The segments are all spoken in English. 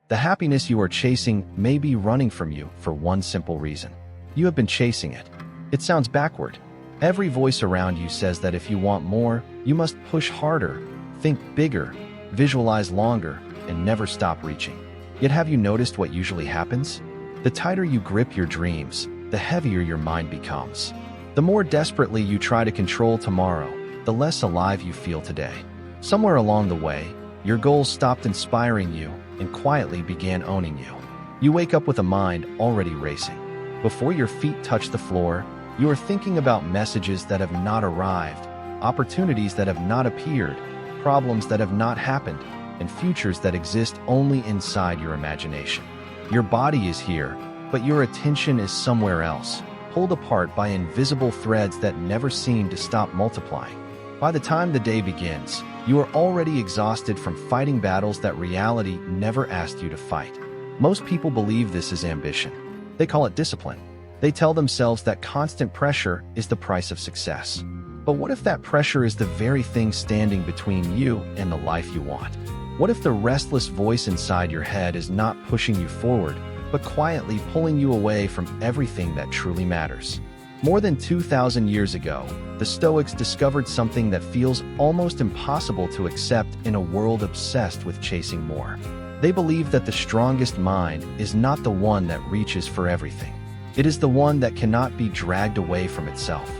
The happiness you are chasing may be running from you for one simple reason. You have been chasing it. It sounds backward. Every voice around you says that if you want more, you must push harder, think bigger, visualize longer, and never stop reaching. Yet have you noticed what usually happens? The tighter you grip your dreams, the heavier your mind becomes. The more desperately you try to control tomorrow, the less alive you feel today. Somewhere along the way, your goals stopped inspiring you and quietly began owning you. You wake up with a mind already racing. Before your feet touch the floor, you are thinking about messages that have not arrived, opportunities that have not appeared, problems that have not happened, and futures that exist only inside your imagination. Your body is here, but your attention is somewhere else, pulled apart by invisible threads that never seem to stop multiplying. By the time the day begins, you are already exhausted from fighting battles that reality never asked you to fight. Most people believe this is ambition. They call it discipline. They tell themselves that constant pressure is the price of success. But what if that pressure is the very thing standing between you and the life you want? What if the restless voice inside your head is not pushing you forward, but quietly pulling you away from everything that truly matters? More than 2,000 years ago, the Stoics discovered something that feels almost impossible to accept in a world obsessed with chasing more. They believed that the strongest mind is not the one that reaches for everything. It is the one that cannot be dragged away from itself.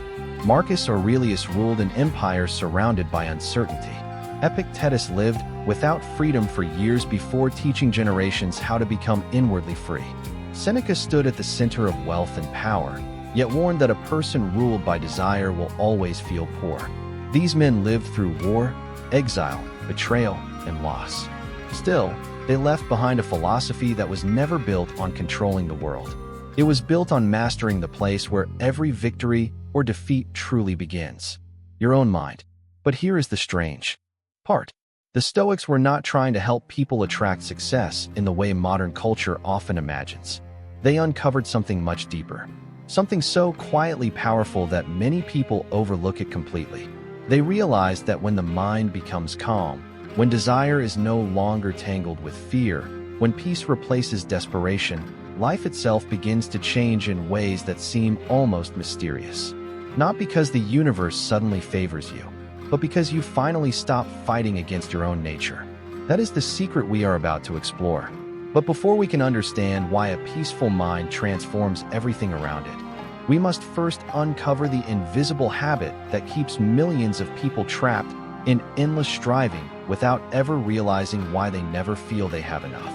Marcus Aurelius ruled an empire surrounded by uncertainty. Epictetus lived without freedom for years before teaching generations how to become inwardly free. Seneca stood at the center of wealth and power, yet warned that a person ruled by desire will always feel poor. These men lived through war, exile, betrayal, and loss. Still, they left behind a philosophy that was never built on controlling the world. It was built on mastering the place where every victory or defeat truly begins: your own mind. But here is the strange part. The Stoics were not trying to help people attract success in the way modern culture often imagines. They uncovered something much deeper. Something so quietly powerful that many people overlook it completely. They realized that when the mind becomes calm, when desire is no longer tangled with fear, when peace replaces desperation, life itself begins to change in ways that seem almost mysterious. Not because the universe suddenly favors you, but because you finally stop fighting against your own nature. That is the secret we are about to explore. But before we can understand why a peaceful mind transforms everything around it, we must first uncover the invisible habit that keeps millions of people trapped in endless striving without ever realizing why they never feel they have enough.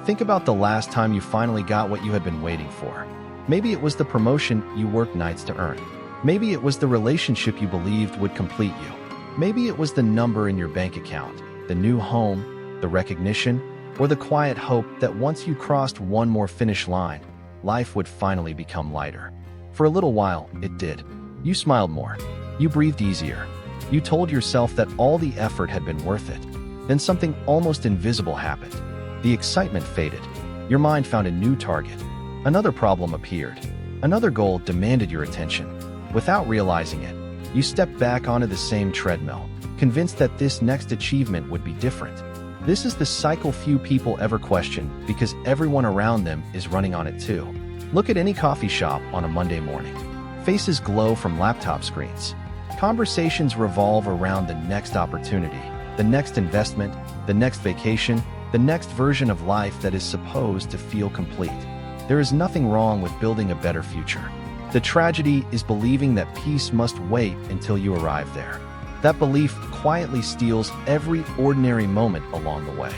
Think about the last time you finally got what you had been waiting for. Maybe it was the promotion you worked nights to earn. Maybe it was the relationship you believed would complete you. Maybe it was the number in your bank account, the new home, the recognition, or the quiet hope that once you crossed one more finish line, life would finally become lighter. For a little while, it did. You smiled more. You breathed easier. You told yourself that all the effort had been worth it. Then something almost invisible happened. The excitement faded. Your mind found a new target. Another problem appeared. Another goal demanded your attention. Without realizing it, you stepped back onto the same treadmill, convinced that this next achievement would be different. This is the cycle few people ever question because everyone around them is running on it too. Look at any coffee shop on a Monday morning. Faces glow from laptop screens. Conversations revolve around the next opportunity, the next investment, the next vacation, the next version of life that is supposed to feel complete. There is nothing wrong with building a better future. The tragedy is believing that peace must wait until you arrive there. That belief quietly steals every ordinary moment along the way.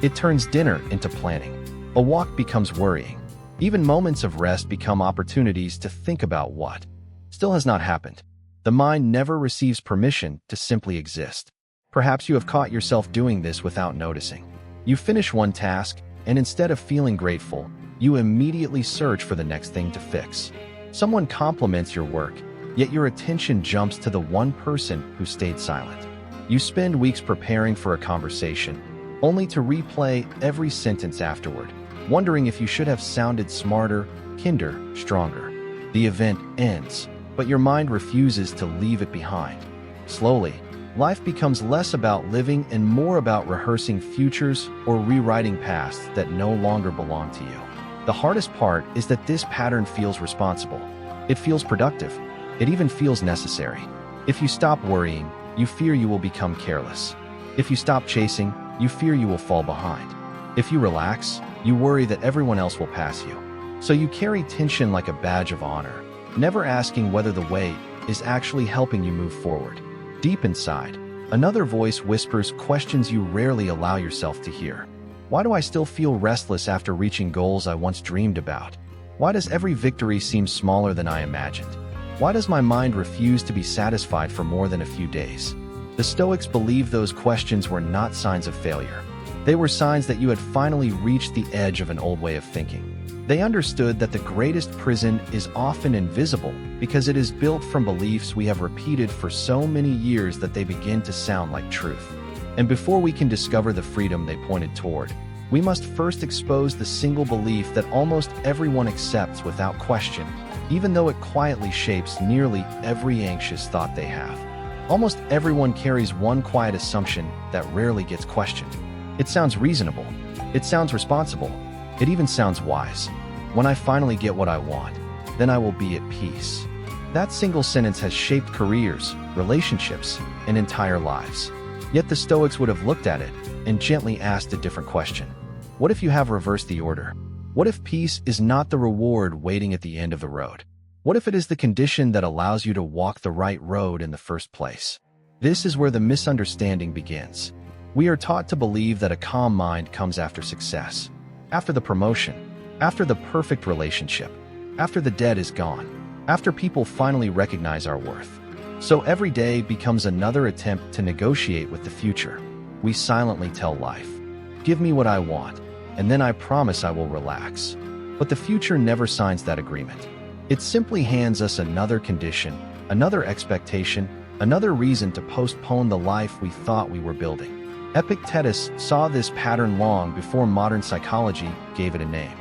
It turns dinner into planning. A walk becomes worrying. Even moments of rest become opportunities to think about what still has not happened. The mind never receives permission to simply exist. Perhaps you have caught yourself doing this without noticing. You finish one task, and instead of feeling grateful, you immediately search for the next thing to fix. Someone compliments your work, yet your attention jumps to the one person who stayed silent. You spend weeks preparing for a conversation, only to replay every sentence afterward, wondering if you should have sounded smarter, kinder, stronger. The event ends, but your mind refuses to leave it behind. Slowly, Life becomes less about living and more about rehearsing futures or rewriting pasts that no longer belong to you. The hardest part is that this pattern feels responsible. It feels productive. It even feels necessary. If you stop worrying, you fear you will become careless. If you stop chasing, you fear you will fall behind. If you relax, you worry that everyone else will pass you. So you carry tension like a badge of honor, never asking whether the weight is actually helping you move forward. Deep inside, another voice whispers questions you rarely allow yourself to hear. Why do I still feel restless after reaching goals I once dreamed about? Why does every victory seem smaller than I imagined? Why does my mind refuse to be satisfied for more than a few days? The Stoics believed those questions were not signs of failure. They were signs that you had finally reached the edge of an old way of thinking. They understood that the greatest prison is often invisible because it is built from beliefs we have repeated for so many years that they begin to sound like truth. And before we can discover the freedom they pointed toward, we must first expose the single belief that almost everyone accepts without question, even though it quietly shapes nearly every anxious thought they have. Almost everyone carries one quiet assumption that rarely gets questioned. It sounds reasonable. It sounds responsible. It even sounds wise. When I finally get what I want, then I will be at peace. That single sentence has shaped careers, relationships, and entire lives. Yet the Stoics would have looked at it and gently asked a different question. What if you have reversed the order? What if peace is not the reward waiting at the end of the road? What if it is the condition that allows you to walk the right road in the first place? This is where the misunderstanding begins. We are taught to believe that a calm mind comes after success, after the promotion, after the perfect relationship, after the debt is gone, after people finally recognize our worth. So every day becomes another attempt to negotiate with the future. We silently tell life, give me what I want, and then I promise I will relax. But the future never signs that agreement. It simply hands us another condition, another expectation, another reason to postpone the life we thought we were building. Epictetus saw this pattern long before modern psychology gave it a name.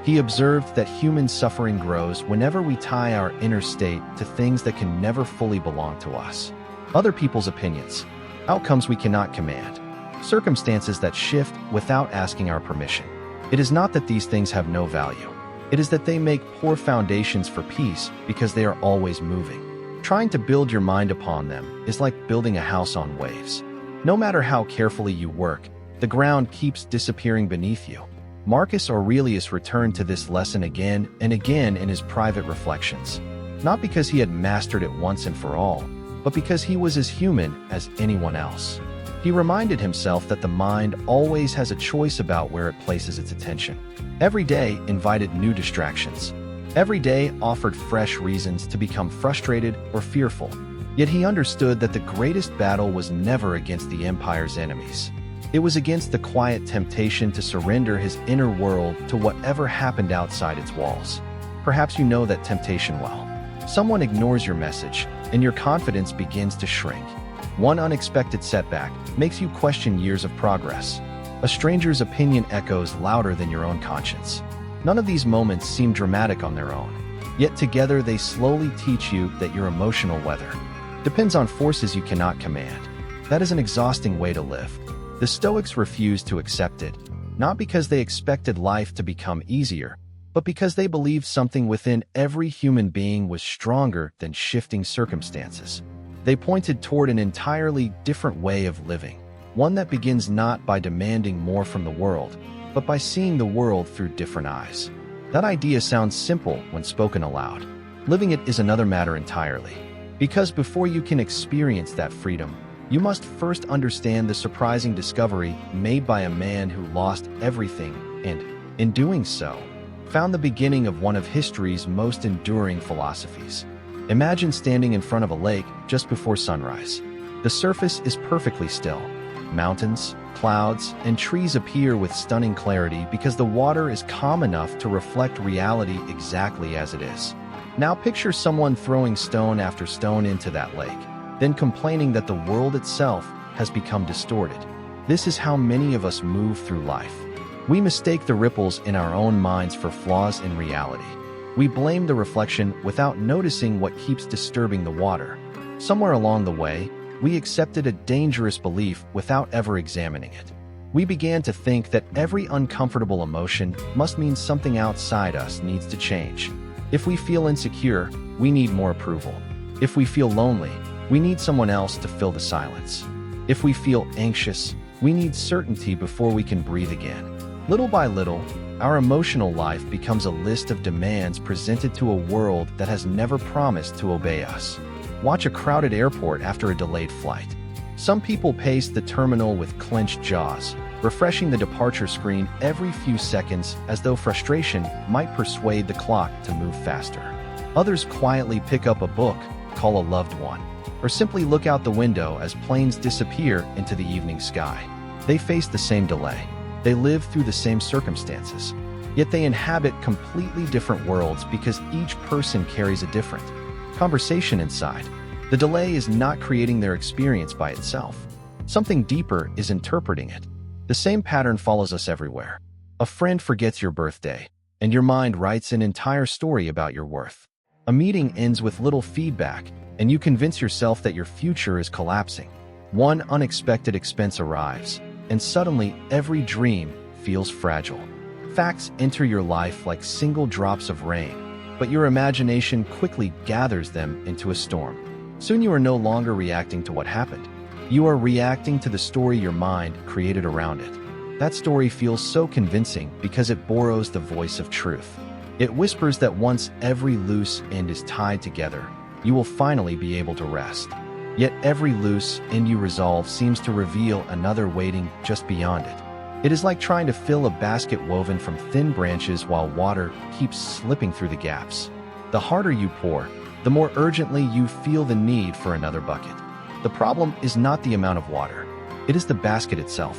He observed that human suffering grows whenever we tie our inner state to things that can never fully belong to us. Other people's opinions, outcomes we cannot command, circumstances that shift without asking our permission. It is not that these things have no value. It is that they make poor foundations for peace because they are always moving. Trying to build your mind upon them is like building a house on waves. No matter how carefully you work, the ground keeps disappearing beneath you. Marcus Aurelius returned to this lesson again and again in his private reflections, not because he had mastered it once and for all, but because he was as human as anyone else. He reminded himself that the mind always has a choice about where it places its attention. Every day invited new distractions. Every day offered fresh reasons to become frustrated or fearful. Yet he understood that the greatest battle was never against the empire's enemies. It was against the quiet temptation to surrender his inner world to whatever happened outside its walls. Perhaps you know that temptation well. Someone ignores your message, and your confidence begins to shrink. One unexpected setback makes you question years of progress. A stranger's opinion echoes louder than your own conscience. None of these moments seem dramatic on their own, yet together they slowly teach you that your emotional weather depends on forces you cannot command. That is an exhausting way to live. The Stoics refused to accept it, not because they expected life to become easier, but because they believed something within every human being was stronger than shifting circumstances. They pointed toward an entirely different way of living, one that begins not by demanding more from the world, but by seeing the world through different eyes. That idea sounds simple when spoken aloud. Living it is another matter entirely. Because before you can experience that freedom, you must first understand the surprising discovery made by a man who lost everything and, in doing so, found the beginning of one of history's most enduring philosophies. Imagine standing in front of a lake just before sunrise. The surface is perfectly still. Mountains, clouds, and trees appear with stunning clarity because the water is calm enough to reflect reality exactly as it is. Now picture someone throwing stone after stone into that lake, then complaining that the world itself has become distorted. This is how many of us move through life. We mistake the ripples in our own minds for flaws in reality. We blame the reflection without noticing what keeps disturbing the water. Somewhere along the way, we accepted a dangerous belief without ever examining it. We began to think that every uncomfortable emotion must mean something outside us needs to change. If we feel insecure, we need more approval. If we feel lonely, we need someone else to fill the silence. If we feel anxious, we need certainty before we can breathe again. Little by little, our emotional life becomes a list of demands presented to a world that has never promised to obey us. Watch a crowded airport after a delayed flight. Some people pace the terminal with clenched jaws, refreshing the departure screen every few seconds as though frustration might persuade the clock to move faster. Others quietly pick up a book, call a loved one, or simply look out the window as planes disappear into the evening sky. They face the same delay. They live through the same circumstances. Yet they inhabit completely different worlds because each person carries a different conversation inside. The delay is not creating their experience by itself. Something deeper is interpreting it. The same pattern follows us everywhere. A friend forgets your birthday, and your mind writes an entire story about your worth. A meeting ends with little feedback, and you convince yourself that your future is collapsing. One unexpected expense arrives, and suddenly every dream feels fragile. Facts enter your life like single drops of rain, but your imagination quickly gathers them into a storm. Soon you are no longer reacting to what happened. You are reacting to the story your mind created around it. That story feels so convincing because it borrows the voice of truth. It whispers that once every loose end is tied together, you will finally be able to rest. Yet every loose end you resolve seems to reveal another waiting just beyond it. It is like trying to fill a basket woven from thin branches while water keeps slipping through the gaps. The harder you pour, the more urgently you feel the need for another bucket. The problem is not the amount of water. It is the basket itself.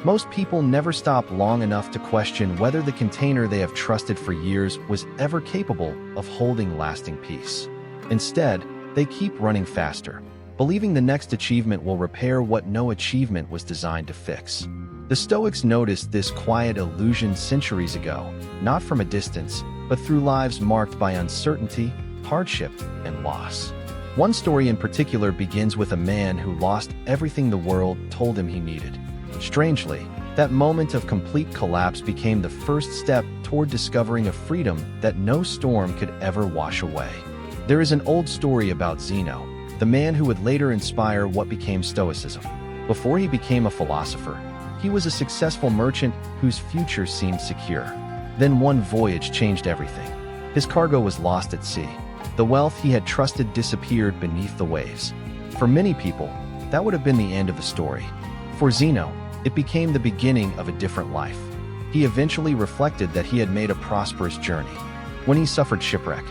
Most people never stop long enough to question whether the container they have trusted for years was ever capable of holding lasting peace. Instead, they keep running faster, believing the next achievement will repair what no achievement was designed to fix. The Stoics noticed this quiet illusion centuries ago, not from a distance, but through lives marked by uncertainty, hardship, and loss. One story in particular begins with a man who lost everything the world told him he needed. Strangely, that moment of complete collapse became the first step toward discovering a freedom that no storm could ever wash away. There is an old story about Zeno, the man who would later inspire what became Stoicism. Before he became a philosopher, he was a successful merchant whose future seemed secure. Then one voyage changed everything. His cargo was lost at sea. The wealth he had trusted disappeared beneath the waves. For many people, that would have been the end of the story. For Zeno, it became the beginning of a different life. He eventually reflected that he had made a prosperous journey. When he suffered shipwreck,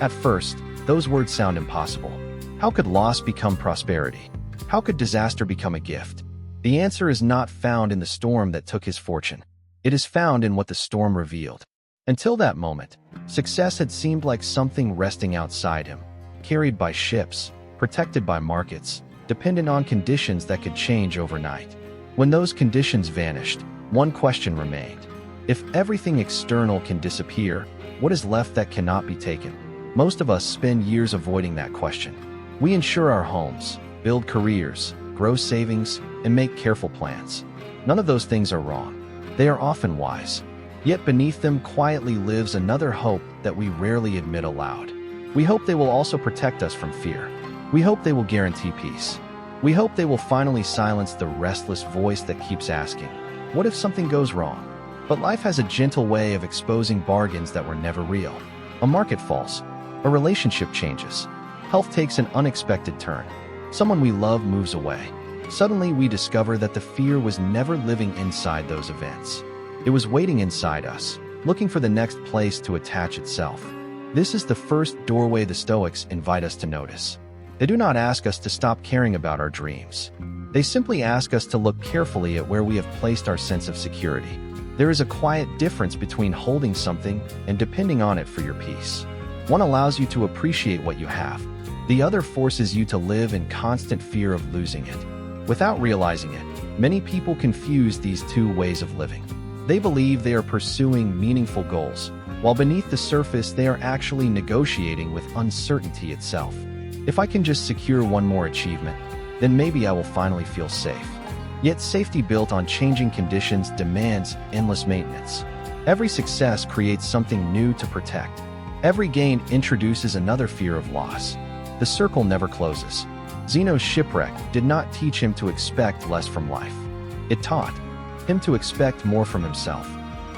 at first, those words sound impossible. How could loss become prosperity? How could disaster become a gift? The answer is not found in the storm that took his fortune. It is found in what the storm revealed. Until that moment, success had seemed like something resting outside him, carried by ships, protected by markets, dependent on conditions that could change overnight. When those conditions vanished, one question remained. If everything external can disappear, what is left that cannot be taken? Most of us spend years avoiding that question. We insure our homes, build careers, grow savings, and make careful plans. None of those things are wrong. They are often wise. Yet beneath them quietly lives another hope that we rarely admit aloud. We hope they will also protect us from fear. We hope they will guarantee peace. We hope they will finally silence the restless voice that keeps asking, what if something goes wrong? But life has a gentle way of exposing bargains that were never real. A market falls. A relationship changes. Health takes an unexpected turn. Someone we love moves away. Suddenly we discover that the fear was never living inside those events. It was waiting inside us, looking for the next place to attach itself. This is the first doorway the Stoics invite us to notice. They do not ask us to stop caring about our dreams. They simply ask us to look carefully at where we have placed our sense of security. There is a quiet difference between holding something and depending on it for your peace. One allows you to appreciate what you have. The other forces you to live in constant fear of losing it. Without realizing it, many people confuse these two ways of living. They believe they are pursuing meaningful goals, while beneath the surface they are actually negotiating with uncertainty itself. If I can just secure one more achievement, then maybe I will finally feel safe. Yet safety built on changing conditions demands endless maintenance. Every success creates something new to protect. Every gain introduces another fear of loss. The circle never closes. Zeno's shipwreck did not teach him to expect less from life. It taught him to expect more from himself.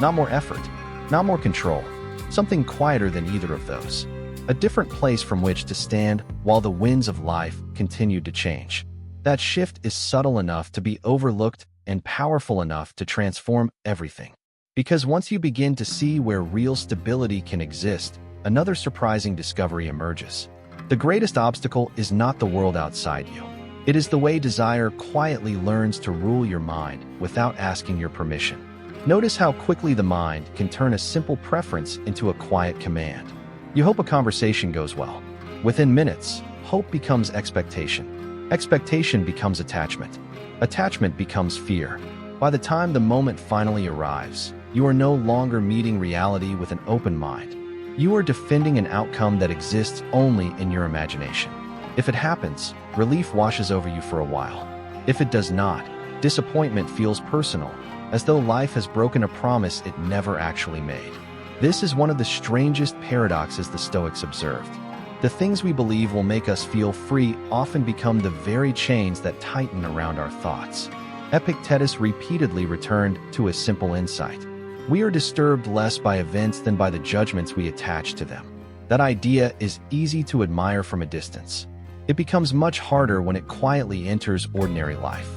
Not more effort, not more control, something quieter than either of those. A different place from which to stand while the winds of life continued to change. That shift is subtle enough to be overlooked and powerful enough to transform everything. Because once you begin to see where real stability can exist, another surprising discovery emerges. The greatest obstacle is not the world outside you. It is the way desire quietly learns to rule your mind without asking your permission. Notice how quickly the mind can turn a simple preference into a quiet command. You hope a conversation goes well. Within minutes, hope becomes expectation. Expectation becomes attachment. Attachment becomes fear. By the time the moment finally arrives, you are no longer meeting reality with an open mind. You are defending an outcome that exists only in your imagination. If it happens, relief washes over you for a while. If it does not, disappointment feels personal, as though life has broken a promise it never actually made. This is one of the strangest paradoxes the Stoics observed. The things we believe will make us feel free often become the very chains that tighten around our thoughts. Epictetus repeatedly returned to a simple insight. We are disturbed less by events than by the judgments we attach to them. That idea is easy to admire from a distance. It becomes much harder when it quietly enters ordinary life.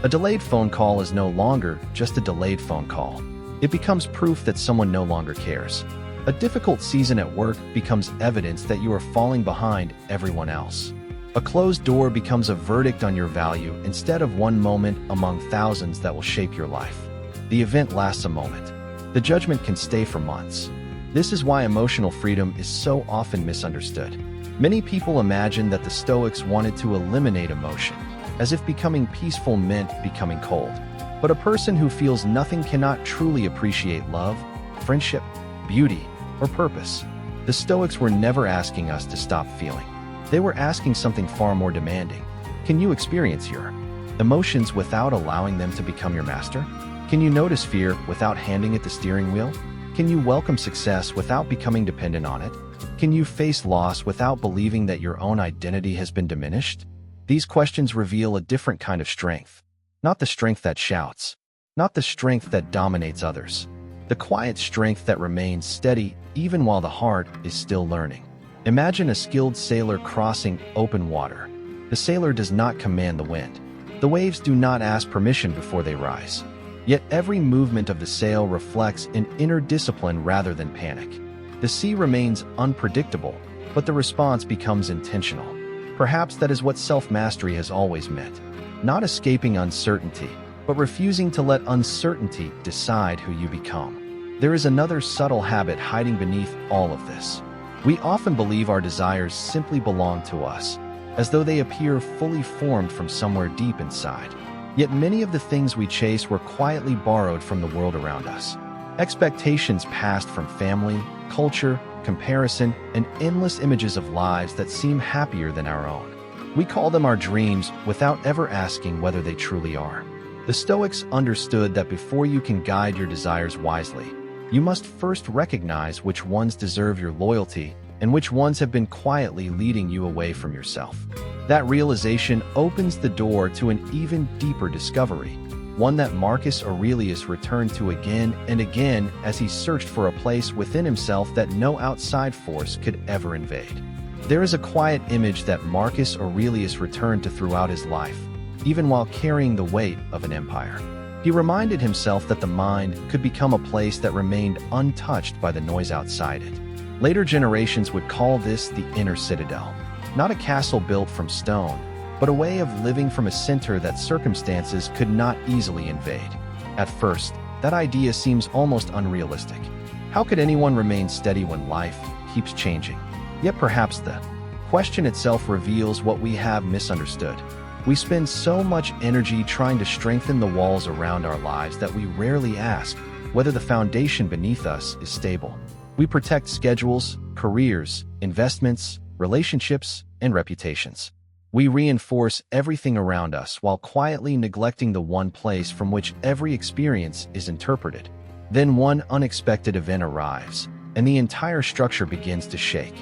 A delayed phone call is no longer just a delayed phone call. It becomes proof that someone no longer cares. A difficult season at work becomes evidence that you are falling behind everyone else. A closed door becomes a verdict on your value instead of one moment among thousands that will shape your life. The event lasts a moment. The judgment can stay for months. This is why emotional freedom is so often misunderstood. Many people imagine that the Stoics wanted to eliminate emotion, as if becoming peaceful meant becoming cold. But a person who feels nothing cannot truly appreciate love, friendship, beauty, or purpose. The Stoics were never asking us to stop feeling. They were asking something far more demanding. Can you experience your emotions without allowing them to become your master? Can you notice fear without handing it the steering wheel? Can you welcome success without becoming dependent on it? Can you face loss without believing that your own identity has been diminished? These questions reveal a different kind of strength. Not the strength that shouts, not the strength that dominates others. The quiet strength that remains steady even while the heart is still learning. Imagine a skilled sailor crossing open water. The sailor does not command the wind. The waves do not ask permission before they rise. Yet every movement of the sail reflects an inner discipline rather than panic. The sea remains unpredictable, but the response becomes intentional. Perhaps that is what self-mastery has always meant. Not escaping uncertainty, but refusing to let uncertainty decide who you become. There is another subtle habit hiding beneath all of this. We often believe our desires simply belong to us, as though they appear fully formed from somewhere deep inside. Yet many of the things we chase were quietly borrowed from the world around us. Expectations passed from family, culture, comparison, and endless images of lives that seem happier than our own. We call them our dreams without ever asking whether they truly are. The Stoics understood that before you can guide your desires wisely, you must first recognize which ones deserve your loyalty and which ones have been quietly leading you away from yourself. That realization opens the door to an even deeper discovery, one that Marcus Aurelius returned to again and again as he searched for a place within himself that no outside force could ever invade. There is a quiet image that Marcus Aurelius returned to throughout his life, even while carrying the weight of an empire. He reminded himself that the mind could become a place that remained untouched by the noise outside it. Later generations would call this the inner citadel, not a castle built from stone, but a way of living from a center that circumstances could not easily invade. At first, that idea seems almost unrealistic. How could anyone remain steady when life keeps changing? Yet perhaps the question itself reveals what we have misunderstood. We spend so much energy trying to strengthen the walls around our lives that we rarely ask whether the foundation beneath us is stable. We protect schedules, careers, investments, relationships, and reputations. We reinforce everything around us while quietly neglecting the one place from which every experience is interpreted. Then one unexpected event arrives, and the entire structure begins to shake.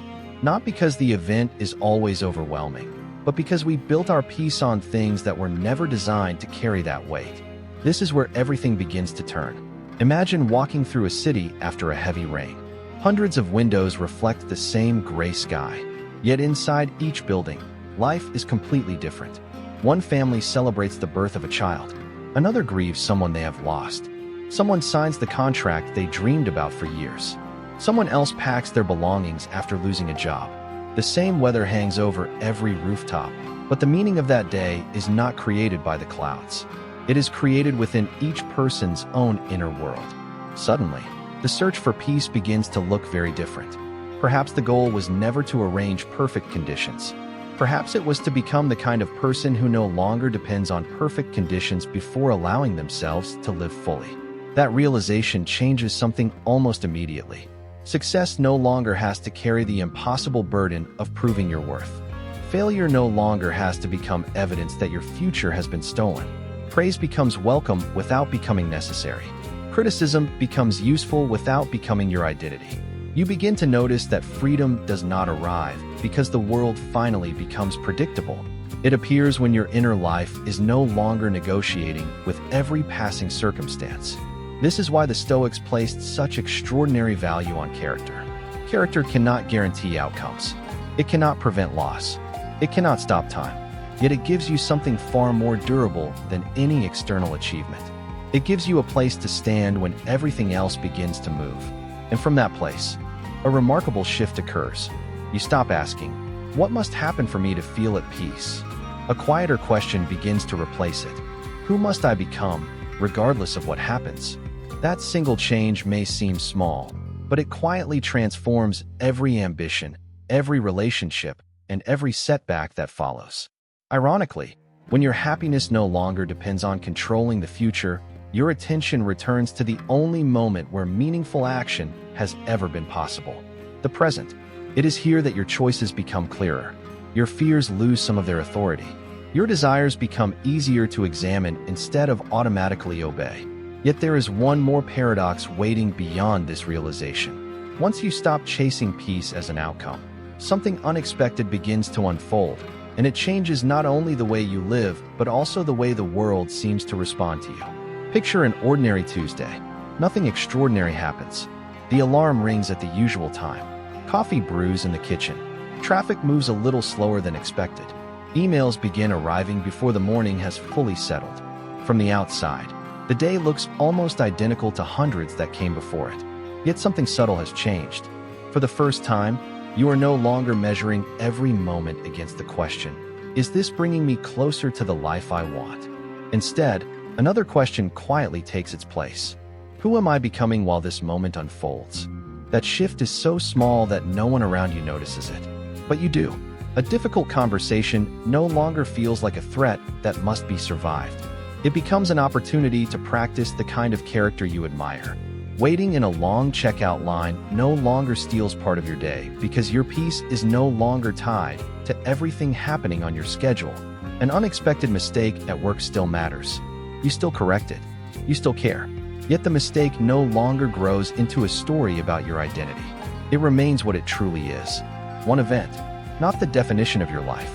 Not because the event is always overwhelming, but because we built our peace on things that were never designed to carry that weight. This is where everything begins to turn. Imagine walking through a city after a heavy rain. Hundreds of windows reflect the same gray sky. Yet inside each building, life is completely different. One family celebrates the birth of a child. Another grieves someone they have lost. Someone signs the contract they dreamed about for years. Someone else packs their belongings after losing a job. The same weather hangs over every rooftop, but the meaning of that day is not created by the clouds. It is created within each person's own inner world. Suddenly, the search for peace begins to look very different. Perhaps the goal was never to arrange perfect conditions. Perhaps it was to become the kind of person who no longer depends on perfect conditions before allowing themselves to live fully. That realization changes something almost immediately. Success no longer has to carry the impossible burden of proving your worth. Failure no longer has to become evidence that your future has been stolen. Praise becomes welcome without becoming necessary. Criticism becomes useful without becoming your identity. You begin to notice that freedom does not arrive because the world finally becomes predictable. It appears when your inner life is no longer negotiating with every passing circumstance. This is why the Stoics placed such extraordinary value on character. Character cannot guarantee outcomes. It cannot prevent loss. It cannot stop time. Yet it gives you something far more durable than any external achievement. It gives you a place to stand when everything else begins to move. And from that place, a remarkable shift occurs. You stop asking, "What must happen for me to feel at peace?" A quieter question begins to replace it. Who must I become, regardless of what happens? That single change may seem small, but it quietly transforms every ambition, every relationship, and every setback that follows. Ironically, when your happiness no longer depends on controlling the future, your attention returns to the only moment where meaningful action has ever been possible: the present. It is here that your choices become clearer. Your fears lose some of their authority. Your desires become easier to examine instead of automatically obey. Yet there is one more paradox waiting beyond this realization. Once you stop chasing peace as an outcome, something unexpected begins to unfold, and it changes not only the way you live, but also the way the world seems to respond to you. Picture an ordinary Tuesday. Nothing extraordinary happens. The alarm rings at the usual time. Coffee brews in the kitchen. Traffic moves a little slower than expected. Emails begin arriving before the morning has fully settled. From the outside, the day looks almost identical to hundreds that came before it. Yet something subtle has changed. For the first time, you are no longer measuring every moment against the question, "Is this bringing me closer to the life I want?" Instead, another question quietly takes its place. Who am I becoming while this moment unfolds? That shift is so small that no one around you notices it. But you do. A difficult conversation no longer feels like a threat that must be survived. It becomes an opportunity to practice the kind of character you admire. Waiting in a long checkout line no longer steals part of your day because your peace is no longer tied to everything happening on your schedule. An unexpected mistake at work still matters. You still correct it. You still care. Yet the mistake no longer grows into a story about your identity. It remains what it truly is: one event, not the definition of your life.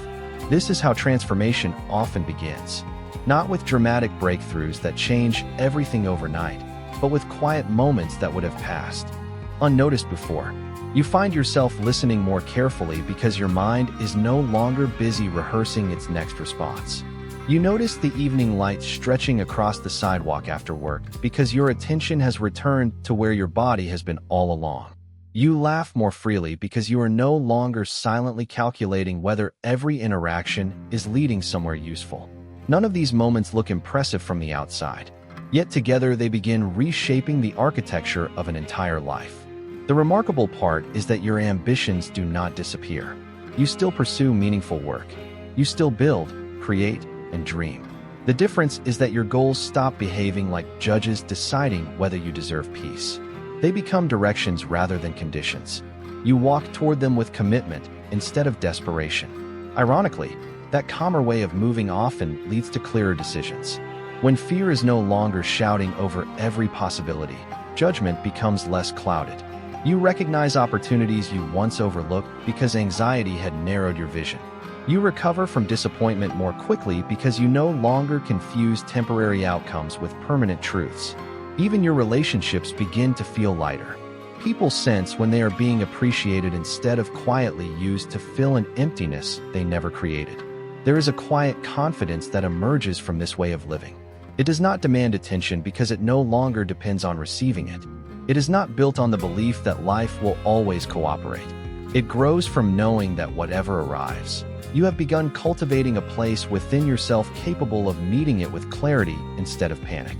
This is how transformation often begins. Not with dramatic breakthroughs that change everything overnight, but with quiet moments that would have passed unnoticed before. You find yourself listening more carefully because your mind is no longer busy rehearsing its next response. You notice the evening light stretching across the sidewalk after work because your attention has returned to where your body has been all along. You laugh more freely because you are no longer silently calculating whether every interaction is leading somewhere useful. None of these moments look impressive from the outside, yet together they begin reshaping the architecture of an entire life. The remarkable part is that your ambitions do not disappear. You still pursue meaningful work. You still build, create, and dream. The difference is that your goals stop behaving like judges deciding whether you deserve peace. They become directions rather than conditions. You walk toward them with commitment instead of desperation. Ironically, That calmer way of moving often leads to clearer decisions. When fear is no longer shouting over every possibility, judgment becomes less clouded. You recognize opportunities you once overlooked because anxiety had narrowed your vision. You recover from disappointment more quickly because you no longer confuse temporary outcomes with permanent truths. Even your relationships begin to feel lighter. People sense when they are being appreciated instead of quietly used to fill an emptiness they never created. There is a quiet confidence that emerges from this way of living. It does not demand attention because it no longer depends on receiving it. It is not built on the belief that life will always cooperate. It grows from knowing that whatever arrives, you have begun cultivating a place within yourself capable of meeting it with clarity instead of panic.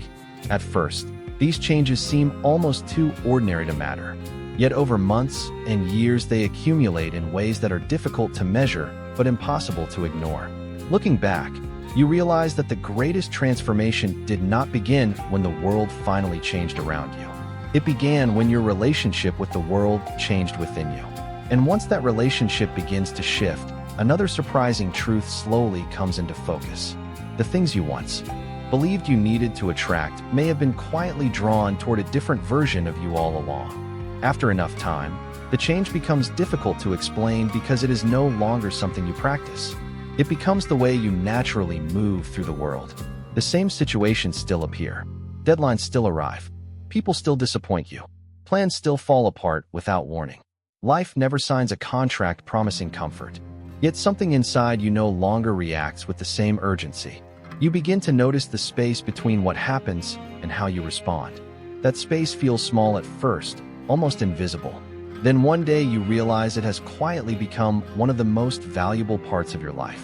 At first, these changes seem almost too ordinary to matter. Yet over months and years they accumulate in ways that are difficult to measure but impossible to ignore. Looking back, you realize that the greatest transformation did not begin when the world finally changed around you. It began when your relationship with the world changed within you. And once that relationship begins to shift, another surprising truth slowly comes into focus. The things you once believed you needed to attract may have been quietly drawn toward a different version of you all along. After enough time, the change becomes difficult to explain because it is no longer something you practice. It becomes the way you naturally move through the world. The same situations still appear. Deadlines still arrive. People still disappoint you. Plans still fall apart without warning. Life never signs a contract promising comfort. Yet something inside you no longer reacts with the same urgency. You begin to notice the space between what happens and how you respond. That space feels small at first, almost invisible. Then one day you realize it has quietly become one of the most valuable parts of your life.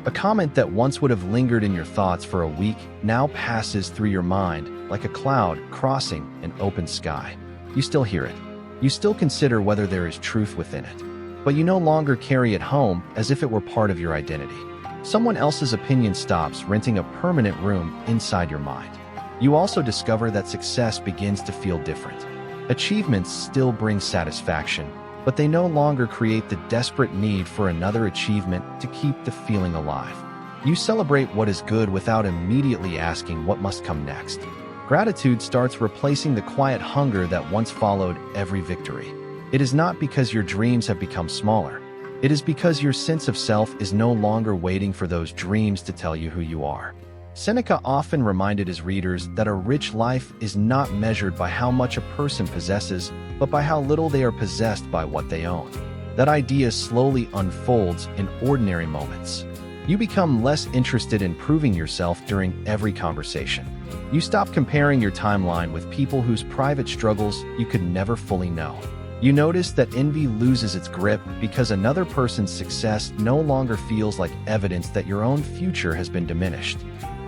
A comment that once would have lingered in your thoughts for a week now passes through your mind like a cloud crossing an open sky. You still hear it. You still consider whether there is truth within it. But you no longer carry it home as if it were part of your identity. Someone else's opinion stops renting a permanent room inside your mind. You also discover that success begins to feel different. Achievements still bring satisfaction, but they no longer create the desperate need for another achievement to keep the feeling alive. You celebrate what is good without immediately asking what must come next. Gratitude starts replacing the quiet hunger that once followed every victory. It is not because your dreams have become smaller. It is because your sense of self is no longer waiting for those dreams to tell you who you are. Seneca often reminded his readers that a rich life is not measured by how much a person possesses, but by how little they are possessed by what they own. That idea slowly unfolds in ordinary moments. You become less interested in proving yourself during every conversation. You stop comparing your timeline with people whose private struggles you could never fully know. You notice that envy loses its grip because another person's success no longer feels like evidence that your own future has been diminished.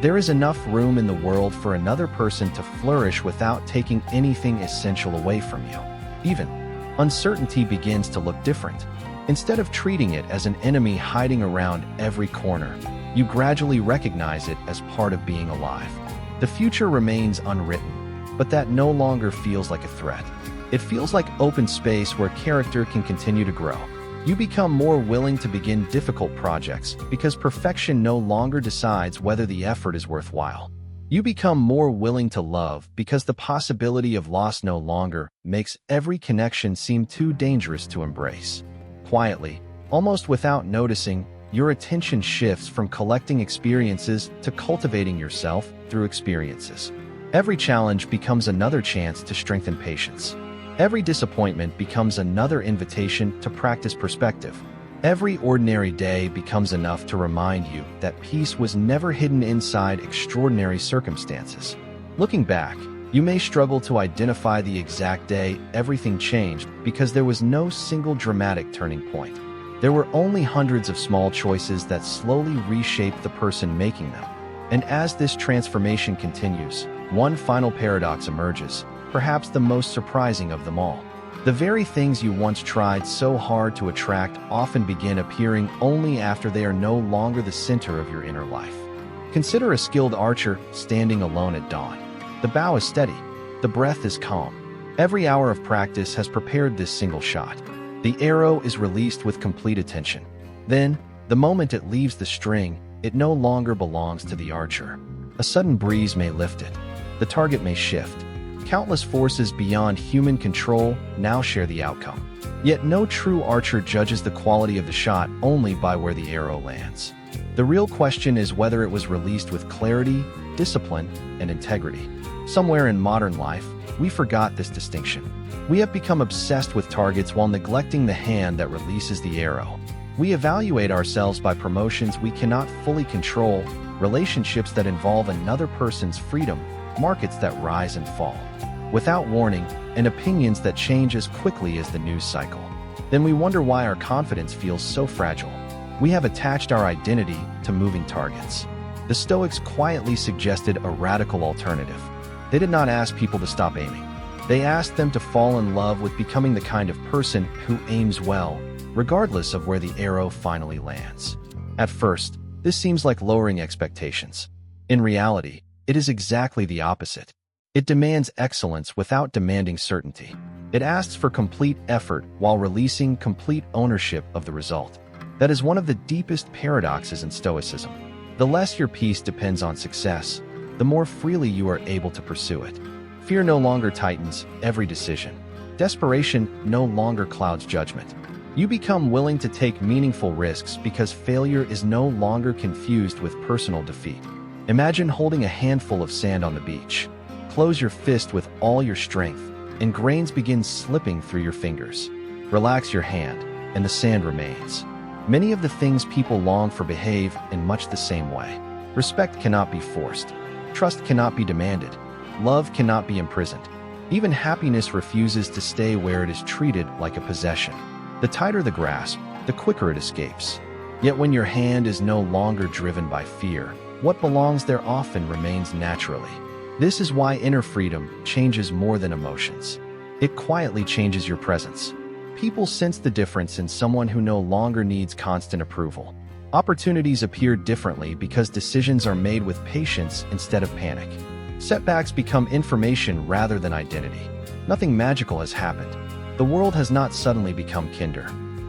There is enough room in the world for another person to flourish without taking anything essential away from you. Even uncertainty begins to look different. Instead of treating it as an enemy hiding around every corner, you gradually recognize it as part of being alive. The future remains unwritten, but that no longer feels like a threat. It feels like open space where character can continue to grow. You become more willing to begin difficult projects because perfection no longer decides whether the effort is worthwhile. You become more willing to love because the possibility of loss no longer makes every connection seem too dangerous to embrace. Quietly, almost without noticing, your attention shifts from collecting experiences to cultivating yourself through experiences. Every challenge becomes another chance to strengthen patience. Every disappointment becomes another invitation to practice perspective. Every ordinary day becomes enough to remind you that peace was never hidden inside extraordinary circumstances. Looking back, you may struggle to identify the exact day everything changed because there was no single dramatic turning point. There were only hundreds of small choices that slowly reshaped the person making them. And as this transformation continues, one final paradox emerges, perhaps the most surprising of them all. The very things you once tried so hard to attract often begin appearing only after they are no longer the center of your inner life. Consider a skilled archer standing alone at dawn. The bow is steady. The breath is calm. Every hour of practice has prepared this single shot. The arrow is released with complete attention. Then, The moment it leaves the string, it no longer belongs to the archer. A sudden breeze may lift it. The target may shift. Countless forces beyond human control now share the outcome. Yet no true archer judges the quality of the shot only by where the arrow lands. The real question is whether it was released with clarity, discipline, and integrity. Somewhere in modern life, we forgot this distinction. We have become obsessed with targets while neglecting the hand that releases the arrow. We evaluate ourselves by promotions we cannot fully control, relationships that involve another person's freedom, markets that rise and fall without warning, and opinions that change as quickly as the news cycle. Then we wonder why our confidence feels so fragile. We have attached our identity to moving targets. The Stoics quietly suggested a radical alternative. They did not ask people to stop aiming. They asked them to fall in love with becoming the kind of person who aims well, regardless of where the arrow finally lands. At first, this seems like lowering expectations. In reality, it is exactly the opposite. It demands excellence without demanding certainty. It asks for complete effort while releasing complete ownership of the result. That is one of the deepest paradoxes in Stoicism. The less your peace depends on success, the more freely you are able to pursue it. Fear no longer tightens every decision. Desperation no longer clouds judgment. You become willing to take meaningful risks because failure is no longer confused with personal defeat. Imagine holding a handful of sand on the beach. Close your fist with all your strength, and grains begin slipping through your fingers. Relax your hand, and the sand remains. Many of the things people long for behave in much the same way. Respect cannot be forced. Trust cannot be demanded. Love cannot be imprisoned. Even happiness refuses to stay where it is treated like a possession. The tighter the grasp, the quicker it escapes. Yet when your hand is no longer driven by fear, what belongs there often remains naturally. This is why inner freedom changes more than emotions. It quietly changes your presence. People sense the difference in someone who no longer needs constant approval. Opportunities appear differently because decisions are made with patience instead of panic. Setbacks become information rather than identity. Nothing magical has happened. The world has not suddenly become kinder.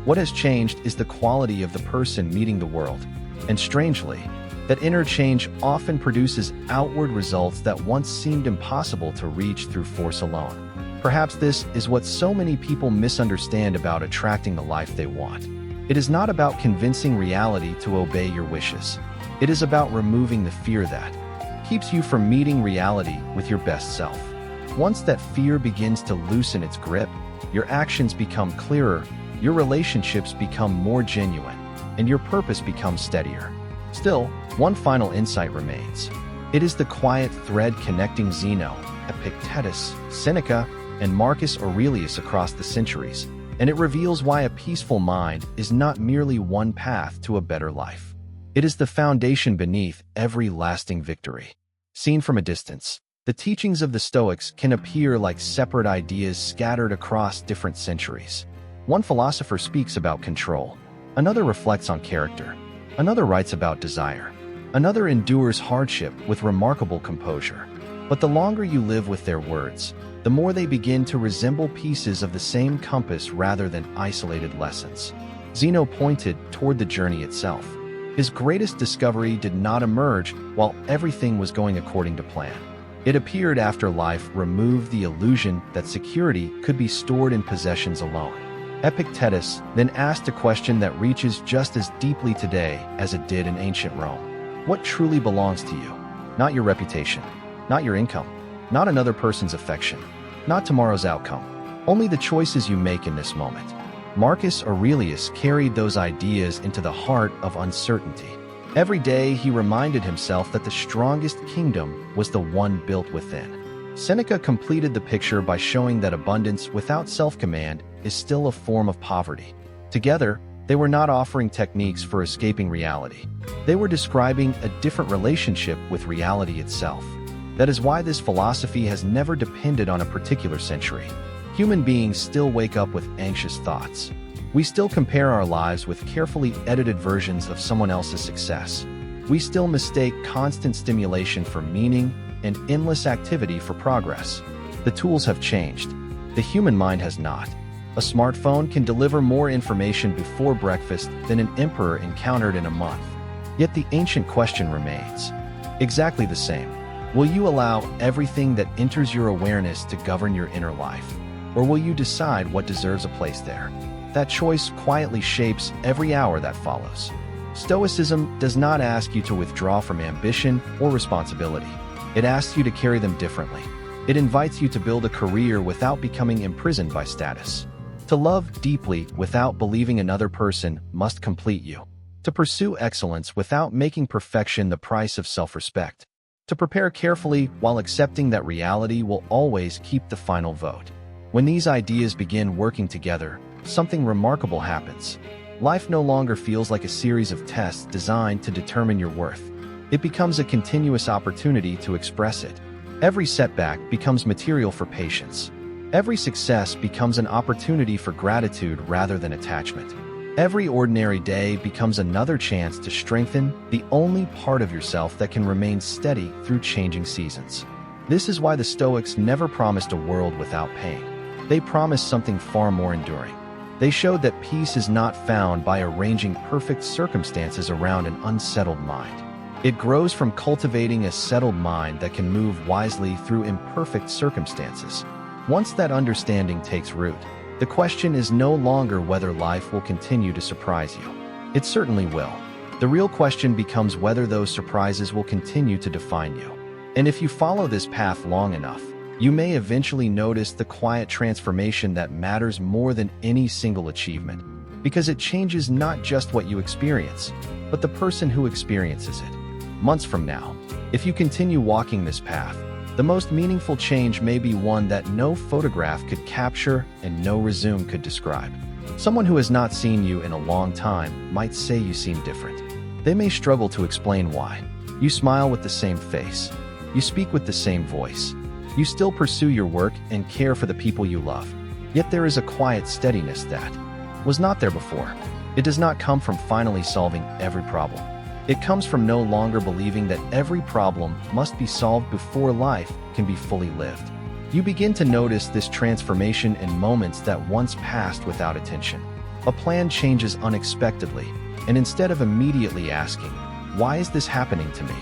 What has changed is the quality of the person meeting the world. And strangely, that inner change often produces outward results that once seemed impossible to reach through force alone. Perhaps this is what so many people misunderstand about attracting the life they want. It is not about convincing reality to obey your wishes. It is about removing the fear that keeps you from meeting reality with your best self. Once that fear begins to loosen its grip, your actions become clearer, your relationships become more genuine, and your purpose becomes steadier. Still, one final insight remains. It is the quiet thread connecting Zeno, Epictetus, Seneca, and Marcus Aurelius across the centuries, and it reveals why a peaceful mind is not merely one path to a better life. It is the foundation beneath every lasting victory. Seen from a distance, the teachings of the Stoics can appear like separate ideas scattered across different centuries. One philosopher speaks about control, another reflects on character, another writes about desire, another endures hardship with remarkable composure. But the longer you live with their words, the more they begin to resemble pieces of the same compass rather than isolated lessons. Zeno pointed toward the journey itself. His greatest discovery did not emerge while everything was going according to plan. It appeared after life removed the illusion that security could be stored in possessions alone. Epictetus then asked a question that reaches just as deeply today as it did in ancient Rome. What truly belongs to you? Not your reputation, not your income, not another person's affection, not tomorrow's outcome, only the choices you make in this moment. Marcus Aurelius carried those ideas into the heart of uncertainty. Every day he reminded himself that the strongest kingdom was the one built within. Seneca completed the picture by showing that abundance without self-command is still a form of poverty. Together, they were not offering techniques for escaping reality. They were describing a different relationship with reality itself. That is why this philosophy has never depended on a particular century. Human beings still wake up with anxious thoughts. We still compare our lives with carefully edited versions of someone else's success. We still mistake constant stimulation for meaning and endless activity for progress. The tools have changed. The human mind has not. A smartphone can deliver more information before breakfast than an emperor encountered in a month. Yet the ancient question remains exactly the same. Will you allow everything that enters your awareness to govern your inner life? Or will you decide what deserves a place there? That choice quietly shapes every hour that follows. Stoicism does not ask you to withdraw from ambition or responsibility. It asks you to carry them differently. It invites you to build a career without becoming imprisoned by status. To love deeply without believing another person must complete you. To pursue excellence without making perfection the price of self-respect. To prepare carefully while accepting that reality will always keep the final vote. When these ideas begin working together, something remarkable happens. Life no longer feels like a series of tests designed to determine your worth. It becomes a continuous opportunity to express it. Every setback becomes material for patience. Every success becomes an opportunity for gratitude rather than attachment. Every ordinary day becomes another chance to strengthen the only part of yourself that can remain steady through changing seasons. This is why the Stoics never promised a world without pain. They promised something far more enduring. They showed that peace is not found by arranging perfect circumstances around an unsettled mind. It grows from cultivating a settled mind that can move wisely through imperfect circumstances. Once that understanding takes root, the question is no longer whether life will continue to surprise you. It certainly will. The real question becomes whether those surprises will continue to define you. And if you follow this path long enough, you may eventually notice the quiet transformation that matters more than any single achievement, because it changes not just what you experience, but the person who experiences it. Months from now, if you continue walking this path, the most meaningful change may be one that no photograph could capture and no resume could describe. Someone who has not seen you in a long time might say you seem different. They may struggle to explain why. You smile with the same face. You speak with the same voice. You still pursue your work and care for the people you love. Yet there is a quiet steadiness that was not there before. It does not come from finally solving every problem. It comes from no longer believing that every problem must be solved before life can be fully lived. You begin to notice this transformation in moments that once passed without attention. A plan changes unexpectedly, and instead of immediately asking, "Why is this happening to me?"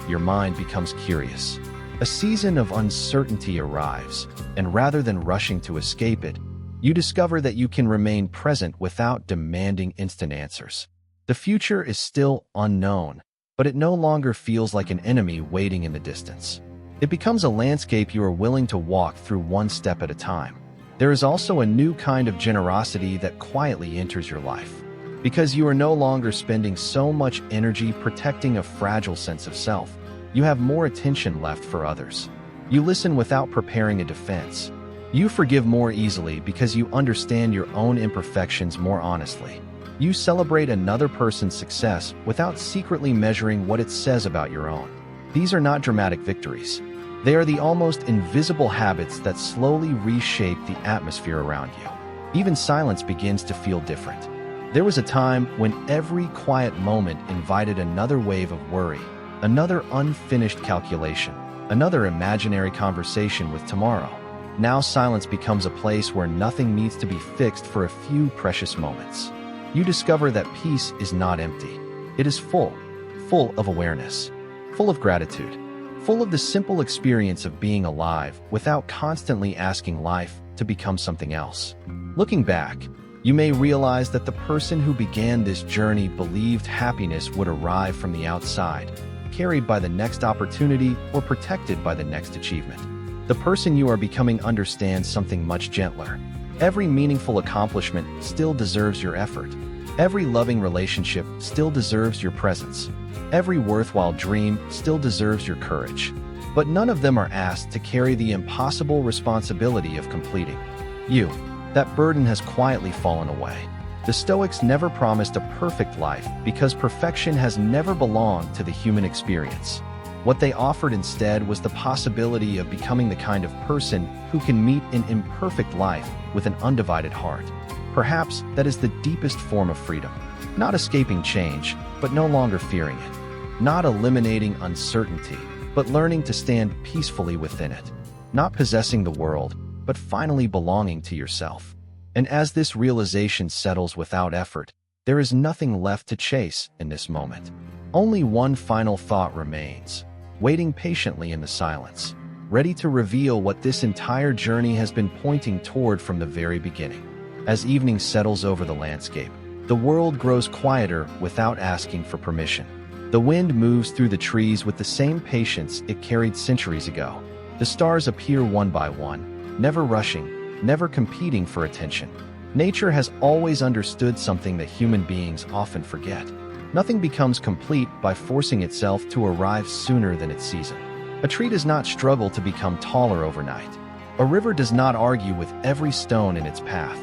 your mind becomes curious. A season of uncertainty arrives, and rather than rushing to escape it, you discover that you can remain present without demanding instant answers. The future is still unknown, but it no longer feels like an enemy waiting in the distance. It becomes a landscape you are willing to walk through one step at a time. There is also a new kind of generosity that quietly enters your life. Because you are no longer spending so much energy protecting a fragile sense of self, you have more attention left for others. You listen without preparing a defense. You forgive more easily because you understand your own imperfections more honestly. You celebrate another person's success without secretly measuring what it says about your own. These are not dramatic victories. They are the almost invisible habits that slowly reshape the atmosphere around you. Even silence begins to feel different. There was a time when every quiet moment invited another wave of worry, another unfinished calculation, another imaginary conversation with tomorrow. Now silence becomes a place where nothing needs to be fixed for a few precious moments. You discover that peace is not empty. It is full of awareness, full of gratitude, full of the simple experience of being alive without constantly asking life to become something else. Looking back, you may realize that the person who began this journey believed happiness would arrive from the outside, carried by the next opportunity or protected by the next achievement. The person you are becoming understands something much gentler. Every meaningful accomplishment still deserves your effort. Every loving relationship still deserves your presence. Every worthwhile dream still deserves your courage. But none of them are asked to carry the impossible responsibility of completing you. That burden has quietly fallen away. The Stoics never promised a perfect life because perfection has never belonged to the human experience. What they offered instead was the possibility of becoming the kind of person who can meet an imperfect life with an undivided heart. Perhaps that is the deepest form of freedom. Not escaping change, but no longer fearing it. Not eliminating uncertainty, but learning to stand peacefully within it. Not possessing the world, but finally belonging to yourself. And as this realization settles without effort, there is nothing left to chase in this moment. Only one final thought remains, waiting patiently in the silence, ready to reveal what this entire journey has been pointing toward from the very beginning. As evening settles over the landscape, the world grows quieter without asking for permission. The wind moves through the trees with the same patience it carried centuries ago. The stars appear one by one, never rushing, never competing for attention. Nature has always understood something that human beings often forget. Nothing becomes complete by forcing itself to arrive sooner than its season. A tree does not struggle to become taller overnight. A river does not argue with every stone in its path.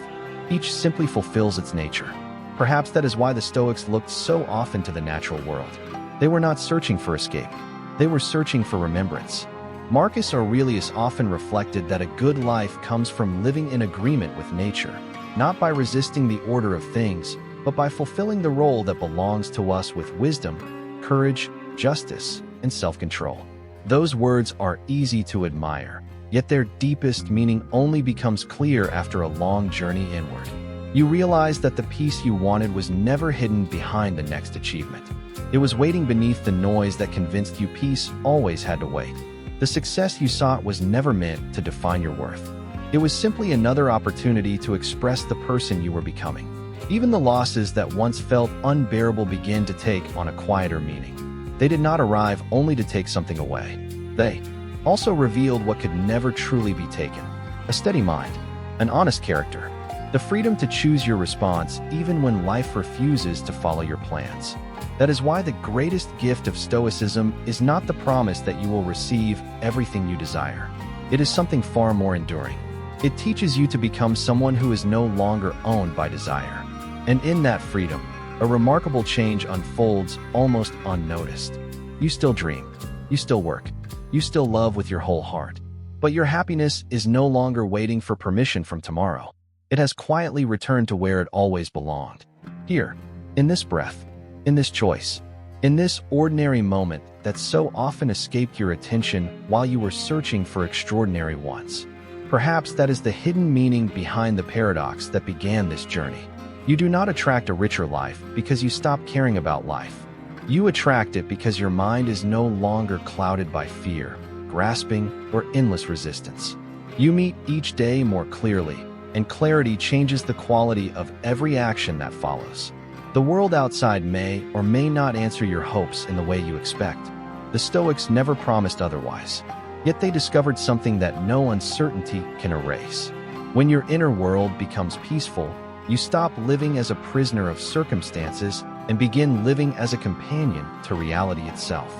Each simply fulfills its nature. Perhaps that is why the Stoics looked so often to the natural world. They were not searching for escape. They were searching for remembrance. Marcus Aurelius often reflected that a good life comes from living in agreement with nature, not by resisting the order of things, but by fulfilling the role that belongs to us with wisdom, courage, justice, and self-control. Those words are easy to admire, yet their deepest meaning only becomes clear after a long journey inward. You realize that the peace you wanted was never hidden behind the next achievement. It was waiting beneath the noise that convinced you peace always had to wait. The success you sought was never meant to define your worth. It was simply another opportunity to express the person you were becoming. Even the losses that once felt unbearable begin to take on a quieter meaning. They did not arrive only to take something away. They also revealed what could never truly be taken: a steady mind, an honest character, the freedom to choose your response even when life refuses to follow your plans. That is why the greatest gift of Stoicism is not the promise that you will receive everything you desire. It is something far more enduring. It teaches you to become someone who is no longer owned by desire. And in that freedom, a remarkable change unfolds almost unnoticed. You still dream, you still work, you still love with your whole heart. But your happiness is no longer waiting for permission from tomorrow. It has quietly returned to where it always belonged. Here, in this breath, in this choice, in this ordinary moment that so often escaped your attention while you were searching for extraordinary ones. Perhaps that is the hidden meaning behind the paradox that began this journey. You do not attract a richer life because you stop caring about life. You attract it because your mind is no longer clouded by fear, grasping, or endless resistance. You meet each day more clearly, and clarity changes the quality of every action that follows. The world outside may or may not answer your hopes in the way you expect. The Stoics never promised otherwise. Yet they discovered something that no uncertainty can erase. When your inner world becomes peaceful, you stop living as a prisoner of circumstances and begin living as a companion to reality itself.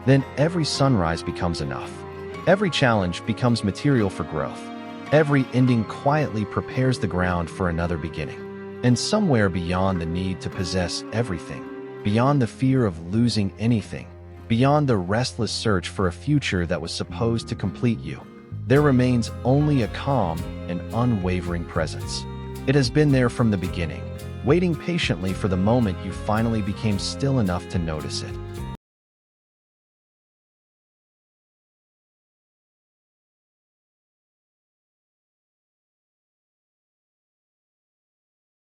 Then every sunrise becomes enough. Every challenge becomes material for growth. Every ending quietly prepares the ground for another beginning. And somewhere beyond the need to possess everything, beyond the fear of losing anything, beyond the restless search for a future that was supposed to complete you, there remains only a calm and unwavering presence. It has been there from the beginning, waiting patiently for the moment you finally became still enough to notice it.